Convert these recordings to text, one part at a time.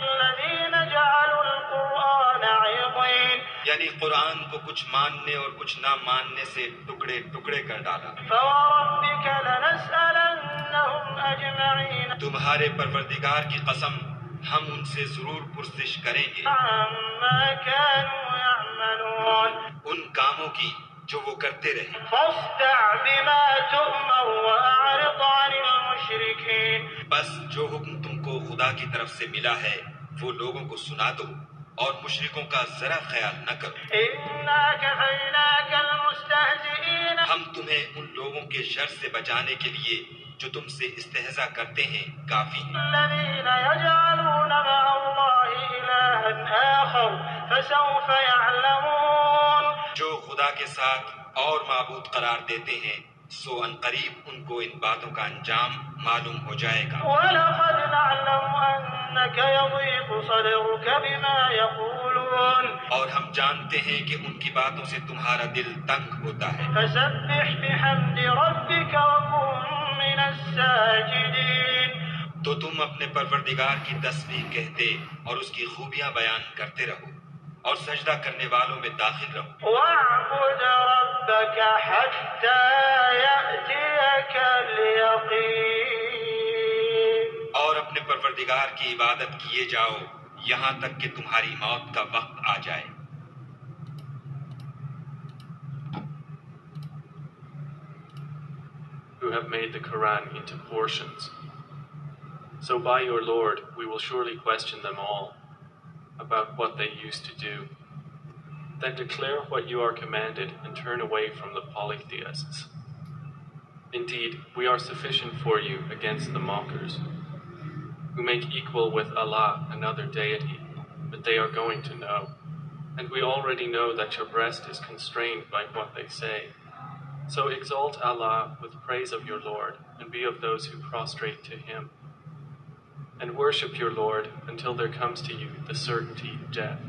الذين جعلوا القرآن عضين یعنی قرآن کو کچھ ماننے اور کچھ نہ ماننے سے ٹکڑے ٹکڑے کر ڈالا. فوربك لنسألنهم أجمعين تمہارے پروردگار کی قسم ہم ان سے ضرور پرسش کریں گے عما كانوا يعملون ان کاموں کی جو وہ کرتے رہے. فاصدع بما تؤمر وأعرض عن المشركين بس جو حکم تم کو خدا کی طرف سے ملا ہے وہ لوگوں کو سنا دو اور مشرکوں کا ذرا خیال نہ کرو. إنا كفيناك المستهزئين ہم تمہیں ان لوگوں کے شر سے بچانے کے لیے جو تم سے استہزاء کرتے ہیں کافی ہیں. الذين يجعلون مع الله إلها آخر فسوف يعلمون جو خدا کے ساتھ اور معبود قرار دیتے ہیں سو ان قریب ان کو ان باتوں کا انجام معلوم ہو جائے گا. ولقد نعلم أنك يضيق صدرك بما يقولون اور ہم جانتے ہیں کہ ان کی باتوں سے تمہارا دل تنگ ہوتا ہے. فسبح بحمد ربك وكن من الساجدين تو تم اپنے پروردگار کی تسبیح کہتے اور اس کی خوبیاں بیان کرتے رہو اور سجدہ کرنے والوں میں داخل رہو. واعبد ربك حتى يأتيك اليقين اور اپنے پروردگار کی عبادت کیے جاؤ یہاں تک کہ تمہاری موت کا وقت آ جائے. who have made the Quran into portions. So by your Lord we will surely question them all about what they used to do. Then declare what you are commanded and turn away from the polytheists. Indeed, we are sufficient for you against the mockers, who make equal with Allah another deity, but they are going to know. And we already know that your breast is constrained by what they say. So exalt Allah with praise of your Lord, and be of those who prostrate to Him. And worship your Lord until there comes to you the certainty of death.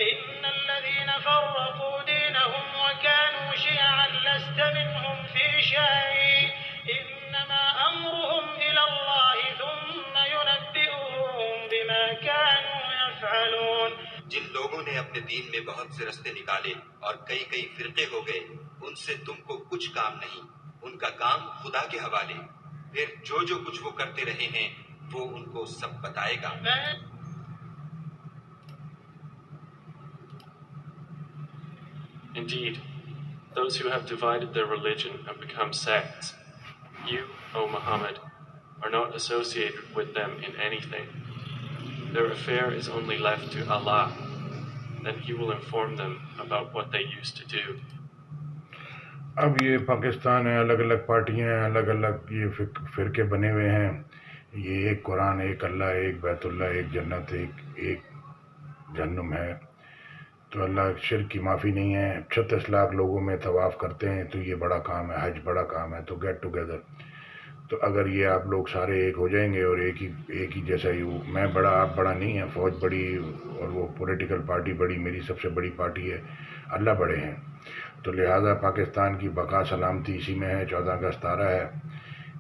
إن الذين فرقوا دينهم وكانوا شيعا لست منهم في شيء إنما أمرهم إلى الله ثم ينبئهم بما كانوا يفعلون. جن لوگوں نے اپنے دین میں بہت سے رستے نکالے اور کئی کئی فرقے ہو گئے ان سے تم کو کچھ کام نہیں، ان کا کام خدا کے حوالے. پھر جو کچھ وہ کرتے رہے ہیں وہ ان کو سب بتائے گا. Indeed, those who have divided their religion and become sects, you, O Muhammad, are not associated with them in anything. Their affair is only left to Allah. Then He will inform them about what they used to do. اب یہ پاکستان ہے، الگ الگ پارٹیاں ہیں، الگ الگ یہ فرقے بنے ہوئے ہیں. یہ ایک قرآن، ایک اللہ، ایک بیت اللہ، ایک جنت، ایک جہنم ہے. تو اللہ شرک کی معافی نہیں ہے. 36 لاکھ لوگوں میں طواف کرتے ہیں تو یہ بڑا کام ہے، حج بڑا کام ہے. تو گیٹ ٹوگیدر، تو اگر یہ آپ لوگ سارے ایک ہو جائیں گے اور ایک ہی جیسا ہی میں بڑا آپ بڑا نہیں ہے، فوج بڑی اور وہ پولیٹیکل پارٹی بڑی، میری سب سے بڑی پارٹی ہے، اللہ بڑے ہیں. تو لہٰذا پاکستان کی بقا سلامتی اسی میں ہے. 14 اگست آ رہا ہے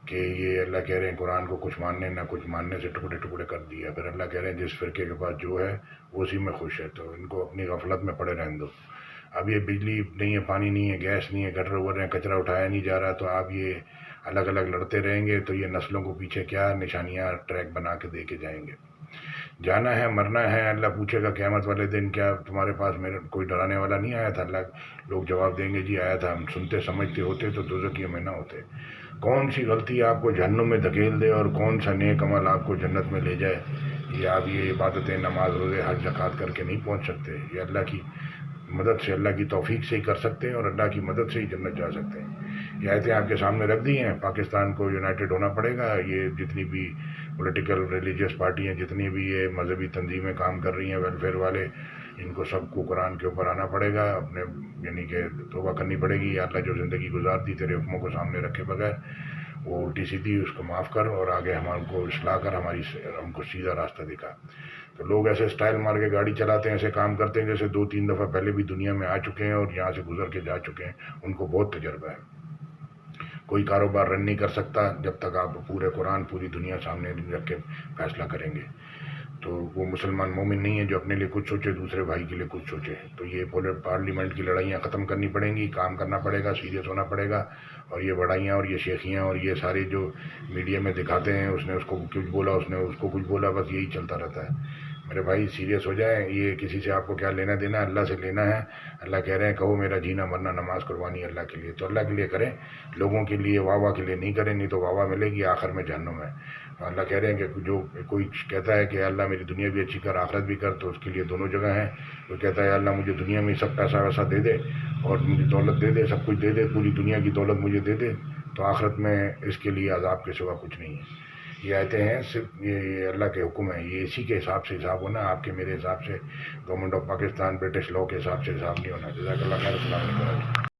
کہ یہ اللہ کہہ رہے ہیں قرآن کو کچھ ماننے نہ کچھ ماننے سے ٹکڑے ٹکڑے کر دیا. پھر اللہ کہہ رہے ہیں جس فرقے کے پاس جو ہے وہ اسی میں خوش ہے، تو ان کو اپنی غفلت میں پڑے رہنے دو. اب یہ بجلی نہیں ہے، پانی نہیں ہے، گیس نہیں ہے، گٹر اوور ہیں، کچرا اٹھایا نہیں جا رہا، تو آپ یہ الگ الگ لڑتے رہیں گے تو یہ نسلوں کو پیچھے کیا نشانیاں ٹریک بنا کے دے کے جائیں گے. جانا ہے، مرنا ہے. اللہ پوچھے گا قیامت والے دن کیا تمہارے پاس میرا کوئی ڈرانے والا نہیں آیا تھا؟ اللہ لوگ جواب دیں گے جی آیا تھا، ہم سنتے سمجھتے ہوتے تو دوزخیوں میں نہ ہوتے. کون سی غلطی آپ کو جہنم میں دھکیل دے اور کون سا نیک عمل آپ کو جنت میں لے جائے؟ یہ آپ یہ عبادتیں نماز روزے حج زکوٰۃ کر کے نہیں پہنچ سکتے. یہ اللہ کی مدد سے، اللہ کی توفیق سے ہی کر سکتے ہیں اور اللہ کی مدد سے ہی جنت جا سکتے ہیں. یہ آیتیں آپ کے سامنے رکھ دی ہیں. پاکستان کو یونائٹڈ ہونا پڑے گا. یہ جتنی بھی پولیٹیکل ریلیجیس پارٹیاں، جتنی بھی یہ مذہبی تنظیمیں کام کر رہی ہیں، ویلفیئر والے، ان کو سب کو قرآن کے اوپر آنا پڑے گا. اپنے یعنی کہ توبہ کرنی پڑے گی. یا اللہ جو زندگی گزار دی تیرے حکموں کو سامنے رکھے بغیر، وہ الٹی سیدھی اس کو معاف کر اور آگے ہم کو اصلاح کر ہم کو سیدھا راستہ دکھا. تو لوگ ایسے سٹائل مار کے گاڑی چلاتے ہیں، ایسے کام کرتے ہیں جیسے 2-3 دفعہ پہلے بھی دنیا میں آ چکے ہیں اور یہاں سے گزر کے جا چکے ہیں. ان کو بہت تجربہ ہے. کوئی کاروبار رن نہیں کر سکتا جب تک آپ پورے قرآن پوری دنیا سامنے رکھ کے فیصلہ کریں گے. تو وہ مسلمان مومن نہیں ہے جو اپنے لیے کچھ سوچے دوسرے بھائی کے لیے کچھ سوچے. تو یہ پارلیمنٹ کی لڑائیاں ختم کرنی پڑیں گی, کام کرنا پڑے گا, سیریس ہونا پڑے گا. اور یہ بڑائیاں اور یہ شیخیاں اور یہ سارے جو میڈیا میں دکھاتے ہیں, اس نے اس کو کچھ بولا, اس نے اس کو کچھ بولا, بس یہی چلتا رہتا ہے. میرے بھائی سیریس ہو جائیں. یہ کسی سے آپ کو کیا لینا دینا ہے, اللہ سے لینا ہے. اللہ کہہ رہے ہیں کہو میرا جینا مرنا نماز قربانی اللہ کے لیے. تو اللہ کے لیے کریں, لوگوں کے لیے واہ واہ کے لیے نہیں کریں, نہیں تو واہ واہ ملے گی آخر میں جہنم ہے. اللہ کہہ رہے ہیں کہ جو کوئی کہتا ہے کہ اللہ میری دنیا بھی اچھی کر آخرت بھی کر, تو اس کے لیے دونوں جگہ ہیں. وہ کہتا ہے اللہ مجھے دنیا میں سب پیسہ ویسا دے دے اور مجھے دولت دے دے, سب کچھ دے دے, پوری دنیا کی دولت مجھے دے دے, تو آخرت میں اس کے لیے عذاب کے سوا کچھ نہیں ہے. یہ آیتیں ہیں صرف یہ اللہ کے حکم ہیں. یہ اسی کے حساب سے حساب ہونا, آپ کے میرے حساب سے, government of Pakistan British law کے حساب سے حساب نہیں ہونا. جزاک اللہ خیر. السلام علیکم.